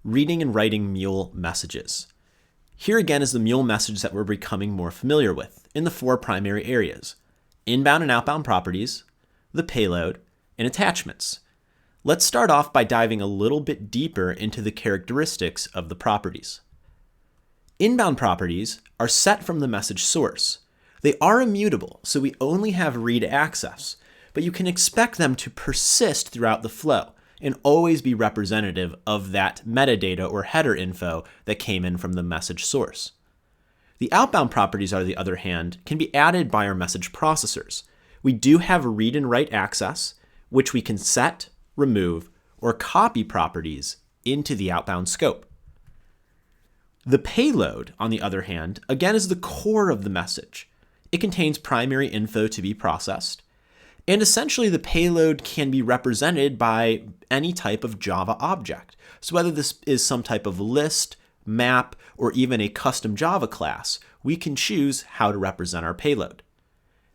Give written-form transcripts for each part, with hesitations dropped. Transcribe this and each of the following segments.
reading and writing Mule messages. Here again is the Mule message that we're becoming more familiar with in the four primary areas: inbound and outbound properties, the payload, and attachments. Let's start off by diving a little bit deeper into the characteristics of the properties. Inbound properties are set from the message source. They are immutable, so we only have read access, but you can expect them to persist throughout the flow and always be representative of that metadata or header info that came in from the message source. The outbound properties, on the other hand, can be added by our message processors. We do have read and write access, which we can set, remove, or copy properties into the outbound scope. The payload, on the other hand, again is the core of the message. It contains primary info to be processed, and essentially the payload can be represented by any type of Java object. So whether this is some type of list, map, or even a custom Java class, we can choose how to represent our payload.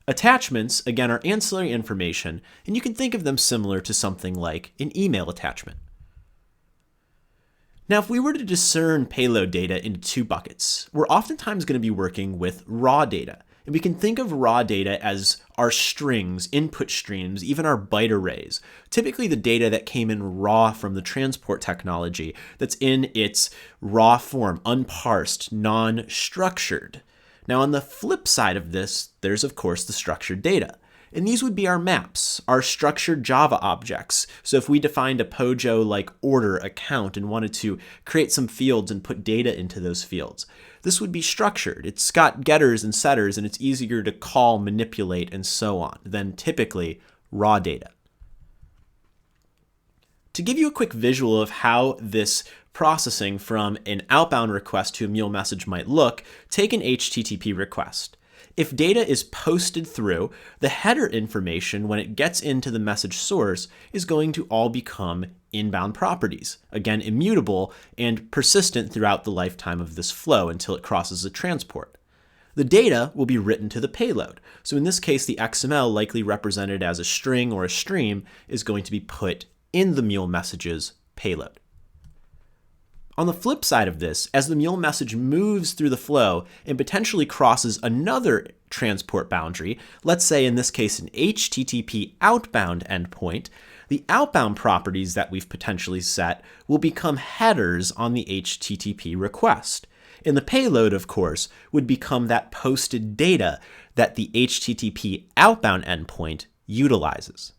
Attachments, again, are ancillary information, and you can think of them similar to something like an email attachment. Now, if we were to discern payload data into two buckets, we're oftentimes going to be working with raw data. And we can think of raw data as our strings, input streams, even our byte arrays. Typically the data that came in raw from the transport technology that's in its raw form, unparsed, non-structured. Now on the flip side of this, there's of course the structured data. And these would be our maps, our structured Java objects. So if we defined a POJO like order account and wanted to create some fields and put data into those fields, this would be structured. It's got getters and setters, and it's easier to call, manipulate, and so on than typically raw data. To give you a quick visual of how this processing from an outbound request to a Mule message might look, take an HTTP request. If data is posted through, the header information when it gets into the message source is going to all become inbound properties. Again, immutable and persistent throughout the lifetime of this flow until it crosses the transport. The data will be written to the payload. So in this case, the XML, likely represented as a string or a stream, is going to be put in the Mule message's payload. On the flip side of this, as the Mule message moves through the flow and potentially crosses another transport boundary, let's say in this case an HTTP outbound endpoint, the outbound properties that we've potentially set will become headers on the HTTP request. And the payload, of course, would become that posted data that the HTTP outbound endpoint utilizes.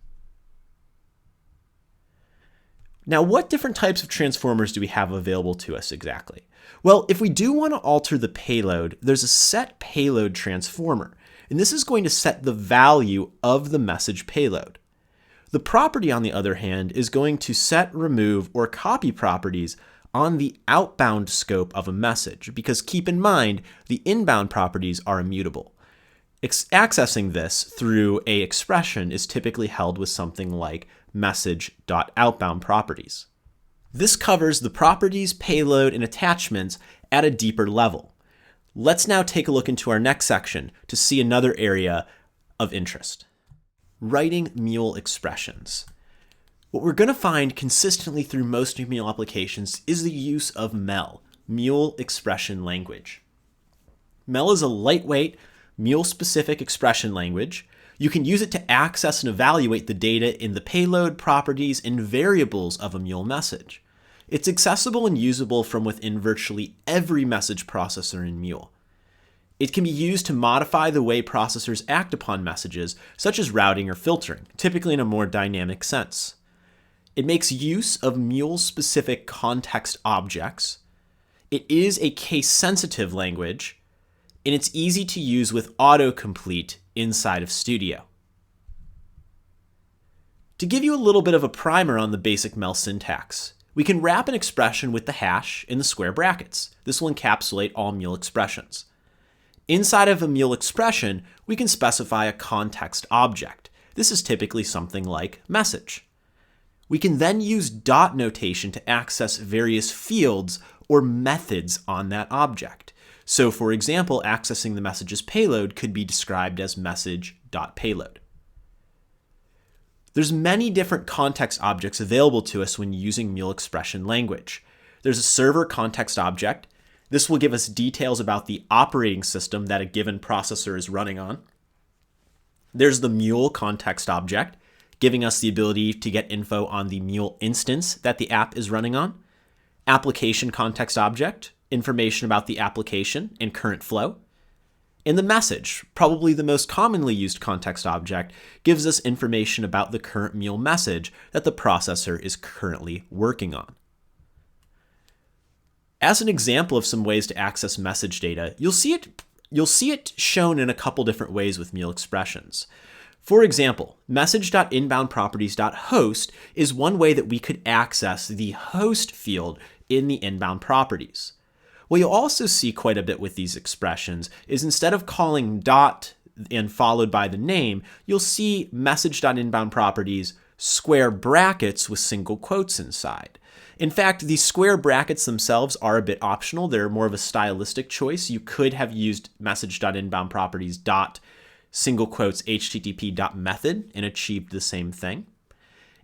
Now, what different types of transformers do we have available to us exactly? Well, if we do want to alter the payload, there's a set payload transformer, and this is going to set the value of the message payload. The property, on the other hand, is going to set, remove, or copy properties on the outbound scope of a message, because keep in mind, the inbound properties are immutable. Accessing this through an expression is typically held with something like message.outbound properties. This covers the properties, payload, and attachments at a deeper level. Let's now take a look into our next section to see another area of interest. Writing Mule expressions. What we're going to find consistently through most Mule applications is the use of MEL, Mule Expression Language. MEL is a lightweight, Mule-specific expression language. You can use it to access and evaluate the data in the payload, properties, and variables of a Mule message. It's accessible and usable from within virtually every message processor in Mule. It can be used to modify the way processors act upon messages, such as routing or filtering, typically in a more dynamic sense. It makes use of Mule-specific context objects. It is a case-sensitive language, and it's easy to use with autocomplete inside of Studio. To give you a little bit of a primer on the basic MEL syntax, we can wrap an expression with the hash in the square brackets. This will encapsulate all Mule expressions. Inside of a Mule expression, we can specify a context object. This is typically something like message. We can then use dot notation to access various fields or methods on that object. So for example, accessing the message's payload could be described as message.payload. There's many different context objects available to us when using Mule expression language. There's a server context object. This will give us details about the operating system that a given processor is running on. There's the Mule context object, giving us the ability to get info on the Mule instance that the app is running on. Application context object, information about the application and current flow. And the message, probably the most commonly used context object, gives us information about the current Mule message that the processor is currently working on. As an example of some ways to access message data, you'll see it shown in a couple different ways with Mule expressions. For example, message.inboundProperties.host is one way that we could access the host field in the inbound properties. What you'll also see quite a bit with these expressions is instead of calling dot and followed by the name, you'll see message.inboundProperties square brackets with single quotes inside. In fact, the square brackets themselves are a bit optional. They're more of a stylistic choice. You could have used message.inboundProperties dot single quotes http.method and achieved the same thing.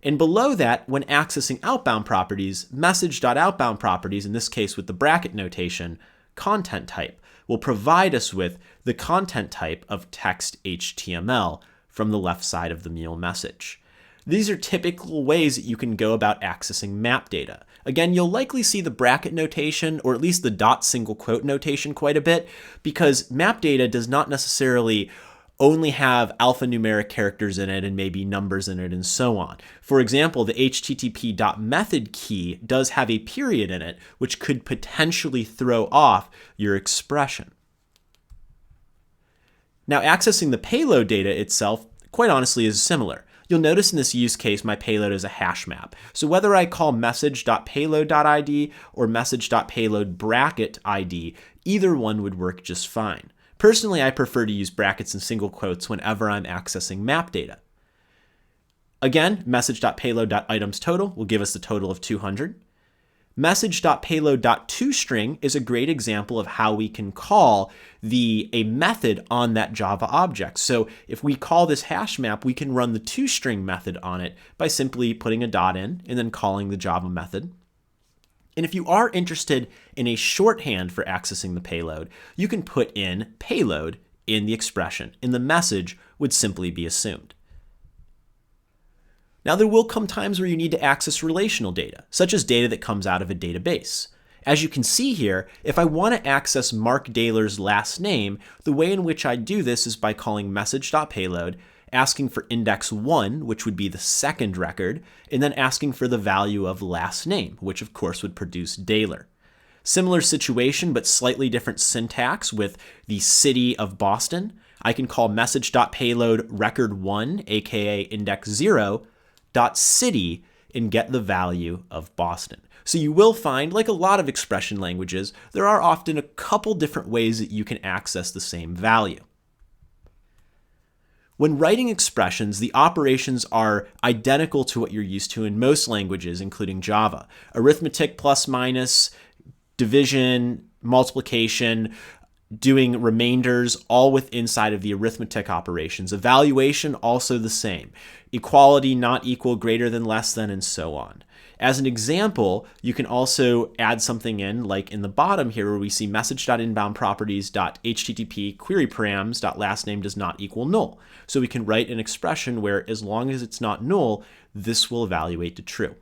And below that, when accessing outbound properties, message.outboundProperties, in this case with the bracket notation, content type, will provide us with the content type of text HTML from the left side of the Mule message. These are typical ways that you can go about accessing map data. Again, you'll likely see the bracket notation, or at least the dot single quote notation quite a bit, because map data does not necessarily only have alphanumeric characters in it and maybe numbers in it and so on. For example, the http.method key does have a period in it, which could potentially throw off your expression. Now, accessing the payload data itself, quite honestly, is similar. You'll notice in this use case, my payload is a hash map. So whether I call message.payload.id or message.payload_id, either one would work just fine. Personally, I prefer to use brackets and single quotes whenever I'm accessing map data. Again, message.payload.itemsTotal will give us the total of 200. Message.payload.toString is a great example of how we can call a method on that Java object. So if we call this hash map, we can run the toString method on it by simply putting a dot in and then calling the Java method. And if you are interested in a shorthand for accessing the payload, you can put in payload in the expression, and the message would simply be assumed. Now, there will come times where you need to access relational data, such as data that comes out of a database. As you can see here, if I want to access Mark Daler's last name, the way in which I do this is by calling message.payload, asking for index 1, which would be the second record, and then asking for the value of last name, which of course would produce Daler. Similar situation, but slightly different syntax with the city of Boston. I can call message.payload record 1, aka index 0, .city and get the value of Boston. So you will find, like a lot of expression languages, there are often a couple different ways that you can access the same value. When writing expressions, the operations are identical to what you're used to in most languages, including Java. Arithmetic, plus minus, division, multiplication, doing remainders, all within inside of the arithmetic operations. Evaluation, also the same. Equality, not equal, greater than, less than, and so on. As an example, you can also add something in, like in the bottom here where we see message.inboundProperties.http query params.lastname does not equal null. So we can write an expression where as long as it's not null, this will evaluate to true.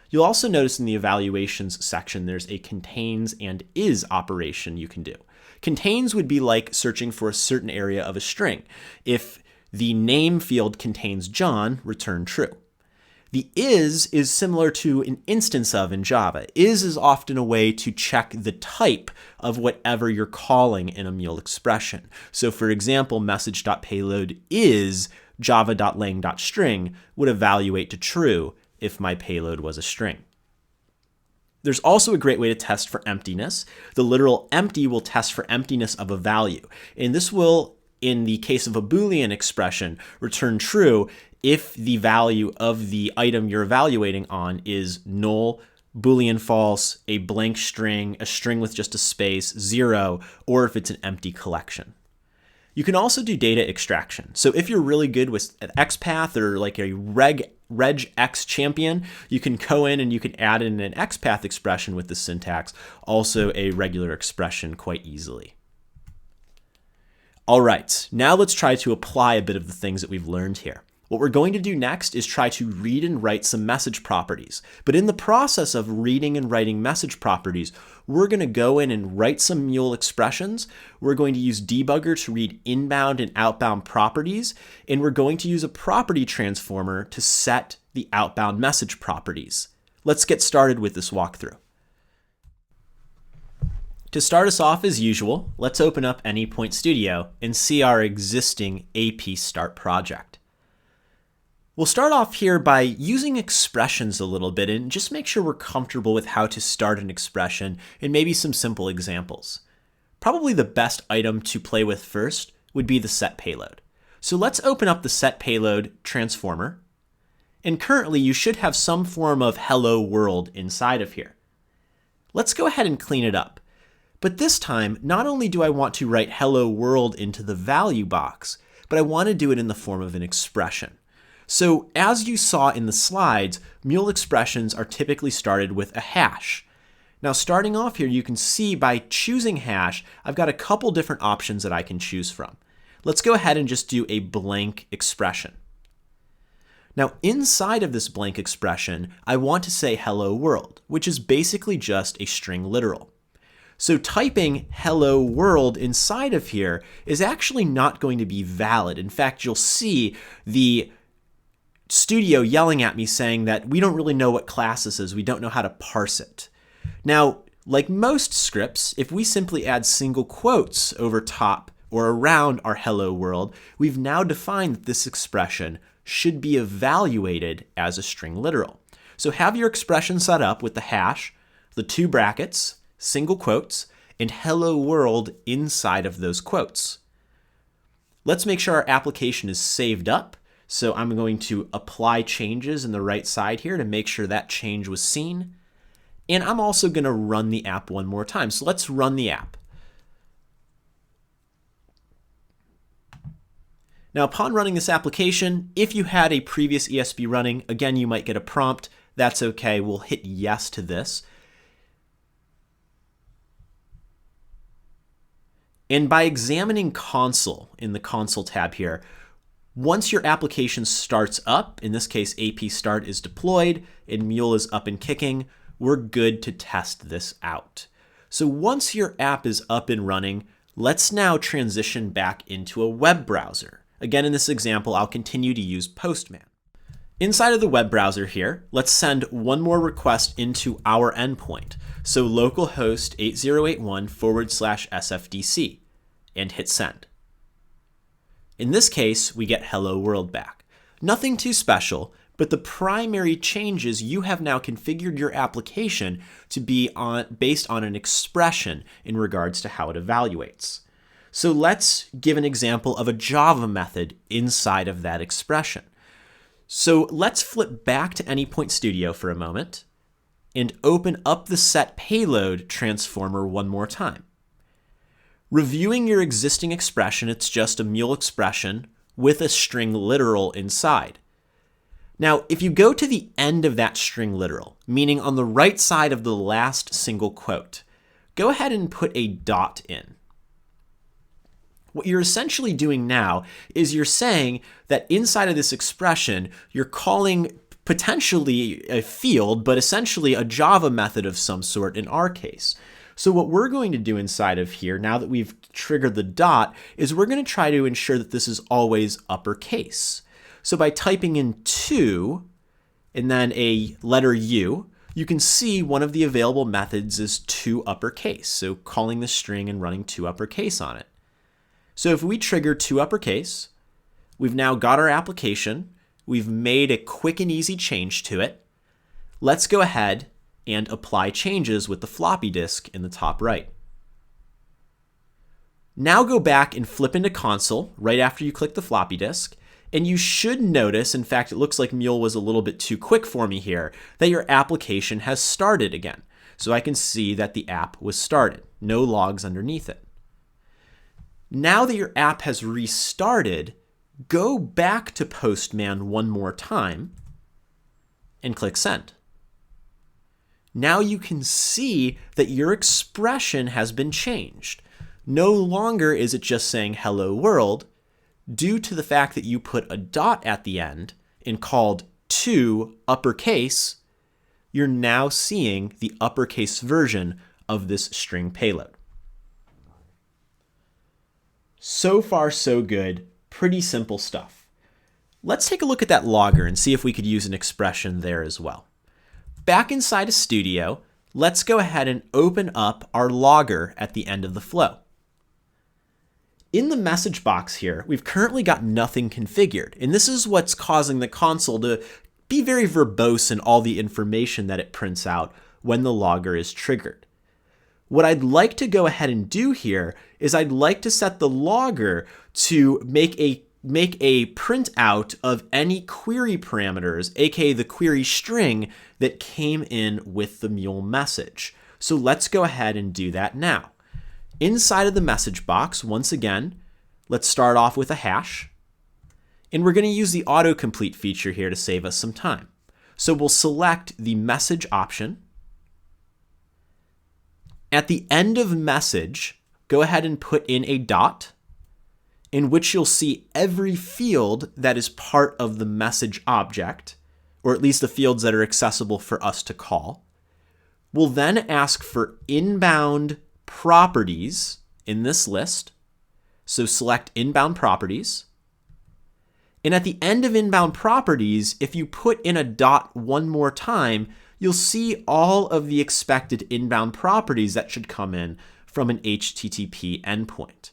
You'll also notice in the evaluations section there's a contains and is operation you can do. Contains would be like searching for a certain area of a string. If the name field contains John, return true. The is similar to an instance of in Java. Is often a way to check the type of whatever you're calling in a Mule expression. So for example, message.payload is java.lang.string would evaluate to true if my payload was a string. There's also a great way to test for emptiness. The literal empty will test for emptiness of a value. And this will, in the case of a Boolean expression, return true if the value of the item you're evaluating on is null, Boolean false, a blank string, a string with just a space, 0, or if it's an empty collection. You can also do data extraction. So if you're really good with an XPath or like a regx champion, you can go in and you can add in an XPath expression with the syntax, also a regular expression quite easily. All right, now let's try to apply a bit of the things that we've learned here. What we're going to do next is try to read and write some message properties. But in the process of reading and writing message properties, we're going to go in and write some Mule expressions. We're going to use debugger to read inbound and outbound properties. And we're going to use a property transformer to set the outbound message properties. Let's get started with this walkthrough. To start us off as usual, let's open up Anypoint Studio and see our existing AP Start project. We'll start off here by using expressions a little bit and just make sure we're comfortable with how to start an expression and maybe some simple examples. Probably the best item to play with first would be the set payload. So let's open up the set payload transformer. And currently you should have some form of hello world inside of here. Let's go ahead and clean it up. But this time, not only do I want to write hello world into the value box, but I want to do it in the form of an expression. So as you saw in the slides, Mule expressions are typically started with a hash. Now starting off here, you can see by choosing hash, I've got a couple different options that I can choose from. Let's go ahead and just do a blank expression. Now inside of this blank expression, I want to say hello world, which is basically just a string literal. So typing hello world inside of here is actually not going to be valid. In fact, you'll see the Studio yelling at me saying that we don't really know what class this is. We don't know how to parse it. Now, like most scripts, if we simply add single quotes over top or around our hello world, we've now defined that this expression should be evaluated as a string literal. So have your expression set up with the hash, the two brackets, single quotes, and hello world inside of those quotes. Let's make sure our application is saved up. So I'm going to apply changes in the right side here to make sure that change was seen. And I'm also going to run the app one more time. So let's run the app. Now, upon running this application, if you had a previous ESP running, again, you might get a prompt. That's okay. We'll hit yes to this. And by examining console in the console tab here, once your application starts up, in this case AP Start is deployed and Mule is up and kicking, we're good to test this out. So once your app is up and running, let's now transition back into a web browser. Again, in this example, I'll continue to use Postman. Inside of the web browser here, let's send one more request into our endpoint. So localhost 8081/SFDC and hit send. In this case, we get hello world back. Nothing too special, but the primary changes you have now configured your application to be based on an expression in regards to how it evaluates. So let's give an example of a Java method inside of that expression. So let's flip back to Anypoint Studio for a moment and open up the set payload transformer one more time. Reviewing your existing expression, it's just a Mule expression with a string literal inside. Now, if you go to the end of that string literal, meaning on the right side of the last single quote, go ahead and put a dot in. What you're essentially doing now is you're saying that inside of this expression, you're calling potentially a field, but essentially a Java method of some sort in our case. So what we're going to do inside of here, now that we've triggered the dot, is we're going to try to ensure that this is always uppercase. So by typing in 2 and then a letter U, you can see one of the available methods is 2 uppercase. So calling the string and running 2 uppercase on it. So if we trigger 2 uppercase, we've now got our application. We've made a quick and easy change to it. Let's go ahead and apply changes with the floppy disk in the top right. Now go back and flip into console right after you click the floppy disk, and you should notice, in fact, it looks like Mule was a little bit too quick for me here, that your application has started again. So I can see that the app was started, no logs underneath it. Now that your app has restarted, go back to Postman one more time and click send. Now you can see that your expression has been changed. No longer is it just saying hello world. Due to the fact that you put a dot at the end and called to uppercase, you're now seeing the uppercase version of this string payload. So far, so good. Pretty simple stuff. Let's take a look at that logger and see if we could use an expression there as well. Back inside of Studio, let's go ahead and open up our logger at the end of the flow. In the message box here, we've currently got nothing configured, and this is what's causing the console to be very verbose in all the information that it prints out when the logger is triggered. What I'd like to go ahead and do here is I'd like to set the logger to make a printout of any query parameters, aka the query string that came in with the Mule message. So let's go ahead and do that now. Inside of the message box, once again, let's start off with a hash. And we're going to use the autocomplete feature here to save us some time. So we'll select the message option. At the end of message, go ahead and put in a dot, in which you'll see every field that is part of the message object, or at least the fields that are accessible for us to call. We'll then ask for inbound properties in this list. So select inbound properties. And at the end of inbound properties, if you put in a dot one more time, you'll see all of the expected inbound properties that should come in from an HTTP endpoint.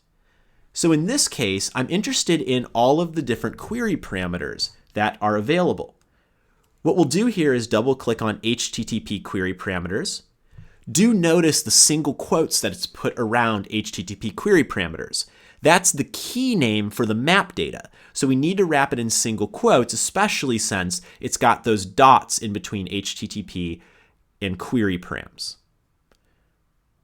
So in this case, I'm interested in all of the different query parameters that are available. What we'll do here is double click on HTTP query parameters. Do notice the single quotes that it's put around HTTP query parameters. That's the key name for the map data. So we need to wrap it in single quotes, especially since it's got those dots in between HTTP and query params.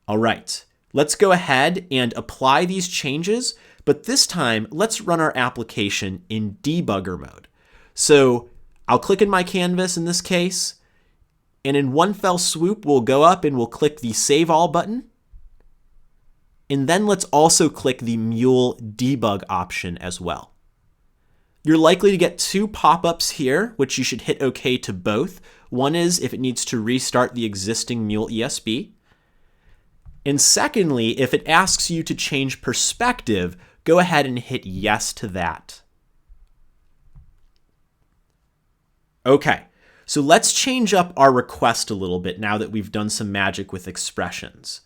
All right, let's go ahead and apply these changes, but this time let's run our application in debugger mode. So I'll click in my canvas in this case, and in one fell swoop, we'll go up and we'll click the Save All button. And then let's also click the Mule debug option as well. You're likely to get two pop-ups here, which you should hit OK to both. One is if it needs to restart the existing Mule ESB. And secondly, if it asks you to change perspective, go ahead and hit yes to that. Okay, so let's change up our request a little bit now that we've done some magic with expressions.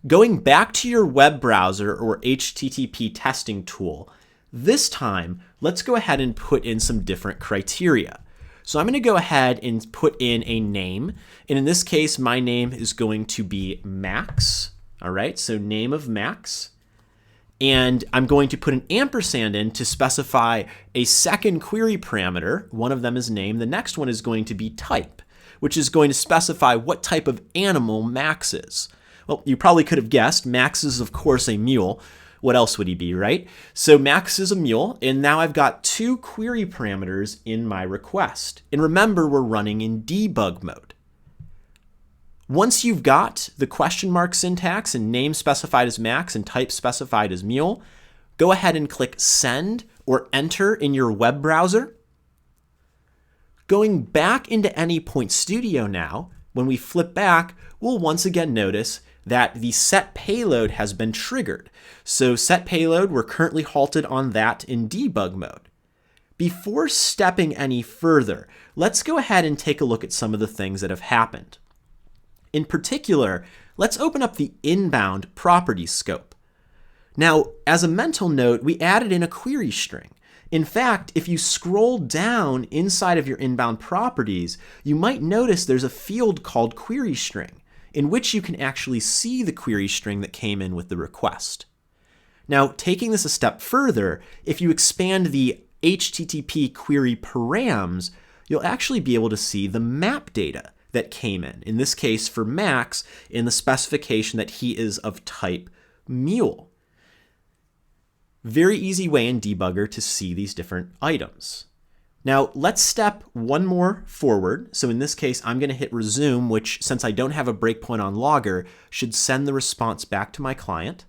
Going back to your web browser or HTTP testing tool, this time, let's go ahead and put in some different criteria. So I'm going to go ahead and put in a name. And in this case, my name is going to be Max. All right, so name of Max. And I'm going to put an ampersand in to specify a second query parameter. One of them is name. The next one is going to be type, which is going to specify what type of animal Max is. Well, you probably could have guessed. Max is, of course, a mule. What else would he be, right? So Max is a mule, and now I've got two query parameters in my request. And remember, we're running in debug mode. Once you've got the question mark syntax and name specified as Max and type specified as mule, go ahead and click send or enter in your web browser. Going back into AnyPoint Studio now, when we flip back, we'll once again notice that the set payload has been triggered. So set payload, we're currently halted on that in debug mode. Before stepping any further, let's go ahead and take a look at some of the things that have happened. In particular, let's open up the inbound properties scope. Now, as a mental note, we added in a query string. In fact, if you scroll down inside of your inbound properties, you might notice there's a field called query string, in which you can actually see the query string that came in with the request. Now, taking this a step further, if you expand the HTTP query params, you'll actually be able to see the map data that came in this case for Max, in the specification that he is of type Mule. Very easy way in debugger to see these different items. Now let's step one more forward. So in this case, I'm going to hit resume, which since I don't have a breakpoint on logger, should send the response back to my client.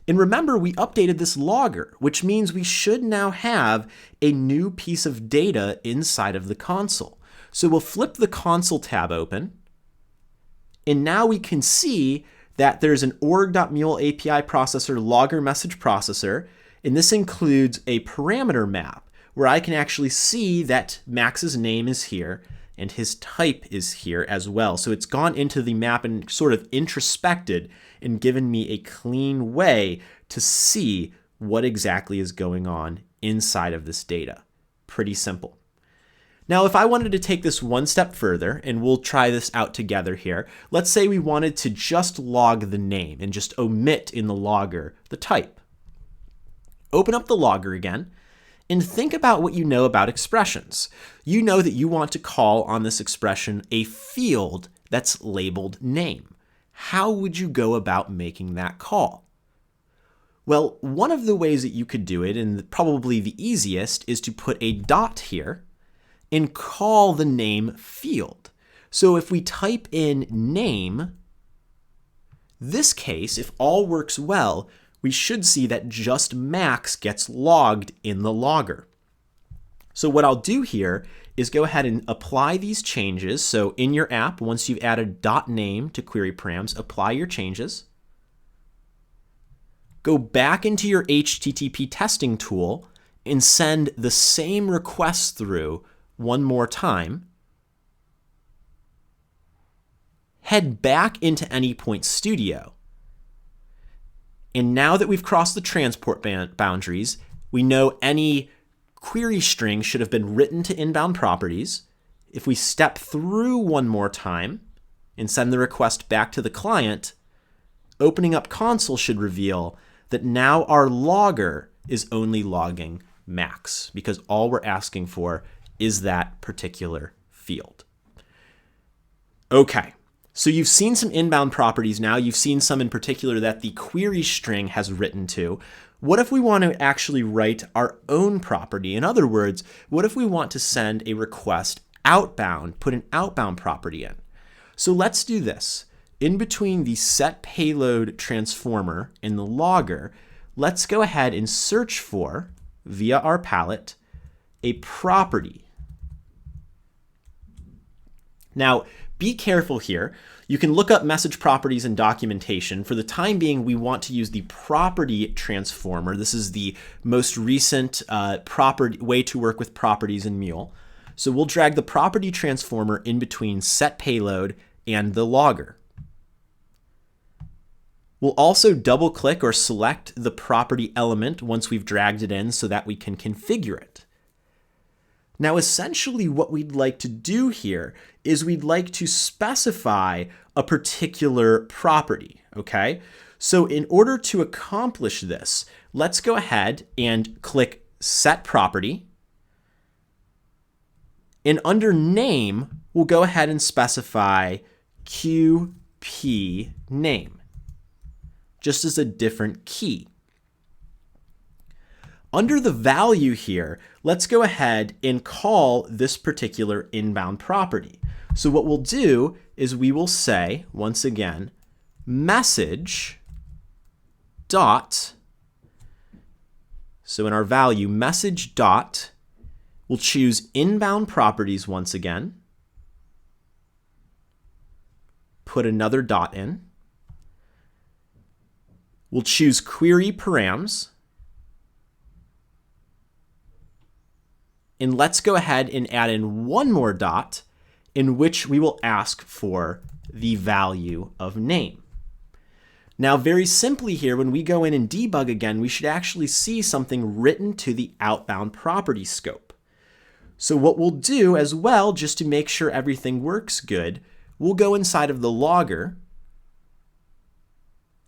And remember, we updated this logger, which means we should now have a new piece of data inside of the console. So we'll flip the console tab open. And now we can see that there's an org.mule API processor logger message processor. And this includes a parameter map where I can actually see that Max's name is here and his type is here as well. So it's gone into the map and sort of introspected and given me a clean way to see what exactly is going on inside of this data. Pretty simple. Now, if I wanted to take this one step further, and we'll try this out together here, let's say we wanted to just log the name and just omit in the logger the type. Open up the logger again and think about what you know about expressions. You know that you want to call on this expression a field that's labeled name. How would you go about making that call? Well, one of the ways that you could do it, and probably the easiest, is to put a dot here and call the name field. So if we type in name, this case, if all works well, we should see that just Max gets logged in the logger. So what I'll do here is go ahead and apply these changes. So in your app, once you've added .name to query params, apply your changes. Go back into your HTTP testing tool and send the same request through one more time. Head back into Anypoint Studio. And now that we've crossed the transport boundaries, we know any query string should have been written to inbound properties. If we step through one more time and send the request back to the client, opening up console should reveal that now our logger is only logging Max because all we're asking for is that particular field. Okay. So you've seen some inbound properties now. You've seen some in particular that the query string has written to. What if we want to actually write our own property? In other words, what if we want to send a request outbound, put an outbound property in? So let's do this. In between the set payload transformer and the logger, let's go ahead and search for, via our palette, a property. Now, be careful here. You can look up message properties and documentation. For the time being, we want to use the property transformer. This is the most recent way to work with properties in Mule. So we'll drag the property transformer in between set payload and the logger. We'll also double click or select the property element once we've dragged it in so that we can configure it. Now, essentially what we'd like to do here is we'd like to specify a particular property, okay? So in order to accomplish this, let's go ahead and click Set Property. And under Name, we'll go ahead and specify QP name, just as a different key. Under the value here, let's go ahead and call this particular inbound property. So what we'll do is we will say, once again, message dot, so in our value, message dot, we'll choose inbound properties once again, put another dot in, we'll choose query params, and let's go ahead and add in one more dot in which we will ask for the value of name. Now, very simply here, when we go in and debug again, we should actually see something written to the outbound property scope. So what we'll do as well, just to make sure everything works good, we'll go inside of the logger,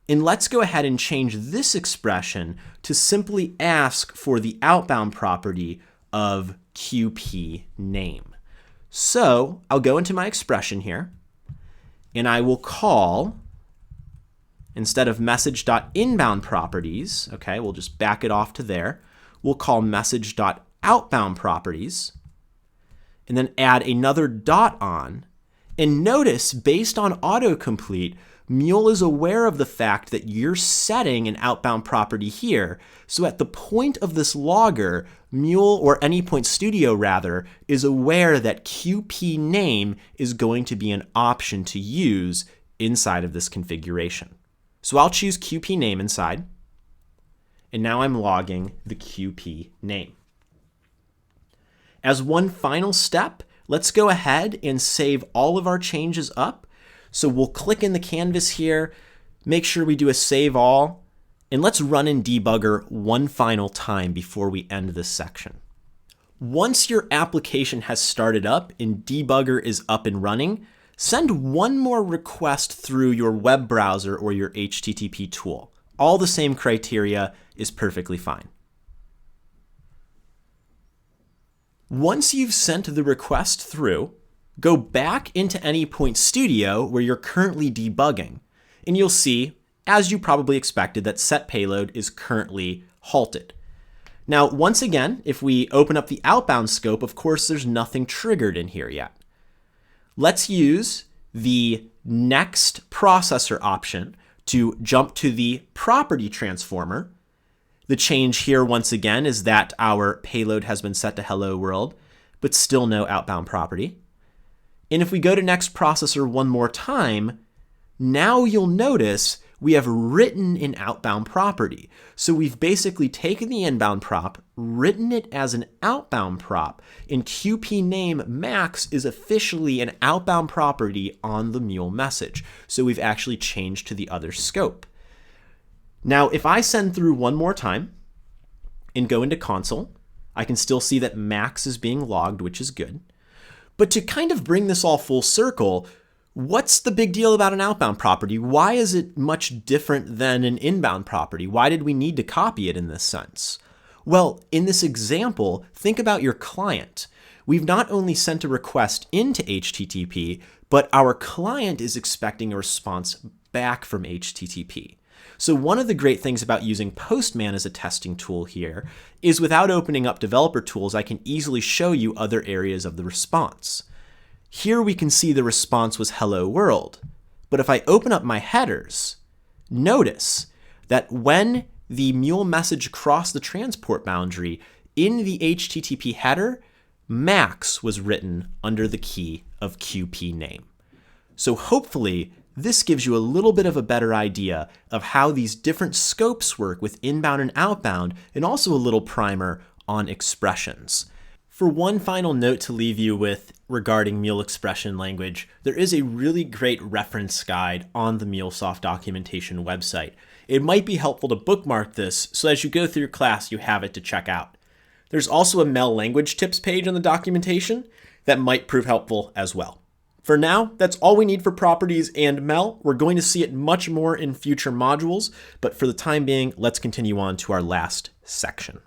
and let's go ahead and change this expression to simply ask for the outbound property of QP name. So I'll go into my expression here, and I will call instead of message.inbound properties, okay, we'll just back it off to there. We'll call message.outbound properties, and then add another dot on. And notice, based on autocomplete, Mule is aware of the fact that you're setting an outbound property here. So at the point of this logger, Mule, or Anypoint Studio rather, is aware that QP name is going to be an option to use inside of this configuration. So I'll choose QP name inside, and now I'm logging the QP name. As one final step, let's go ahead and save all of our changes up. So we'll click in the canvas here, make sure we do a save all, and let's run in debugger one final time before we end this section. Once your application has started up and debugger is up and running, send one more request through your web browser or your HTTP tool. All the same criteria is perfectly fine. Once you've sent the request through, go back into Anypoint Studio where you're currently debugging, and you'll see, as you probably expected, that set payload is currently halted. Now, once again, if we open up the outbound scope, of course, there's nothing triggered in here yet. Let's use the next processor option to jump to the property transformer. The change here, once again, is that our payload has been set to hello world, but still no outbound property. And if we go to next processor one more time, now you'll notice we have written an outbound property. So we've basically taken the inbound prop, written it as an outbound prop, and QP name max is officially an outbound property on the Mule message. So we've actually changed to the other scope. Now, if I send through one more time and go into console, I can still see that max is being logged, which is good. But to kind of bring this all full circle, what's the big deal about an outbound property? Why is it much different than an inbound property? Why did we need to copy it in this sense? Well, in this example, think about your client. We've not only sent a request into HTTP, but our client is expecting a response back from HTTP. So one of the great things about using Postman as a testing tool here is without opening up developer tools, I can easily show you other areas of the response. Here we can see the response was hello world. But if I open up my headers, notice that when the Mule message crossed the transport boundary in the HTTP header, max was written under the key of QP name. So hopefully this gives you a little bit of a better idea of how these different scopes work with inbound and outbound, and also a little primer on expressions. For one final note to leave you with regarding Mule expression language, there is a really great reference guide on the MuleSoft documentation website. It might be helpful to bookmark this so as you go through your class you have it to check out. There's also a Mel language tips page on the documentation that might prove helpful as well. For now, that's all we need for properties and Mel. We're going to see it much more in future modules, but for the time being, let's continue on to our last section.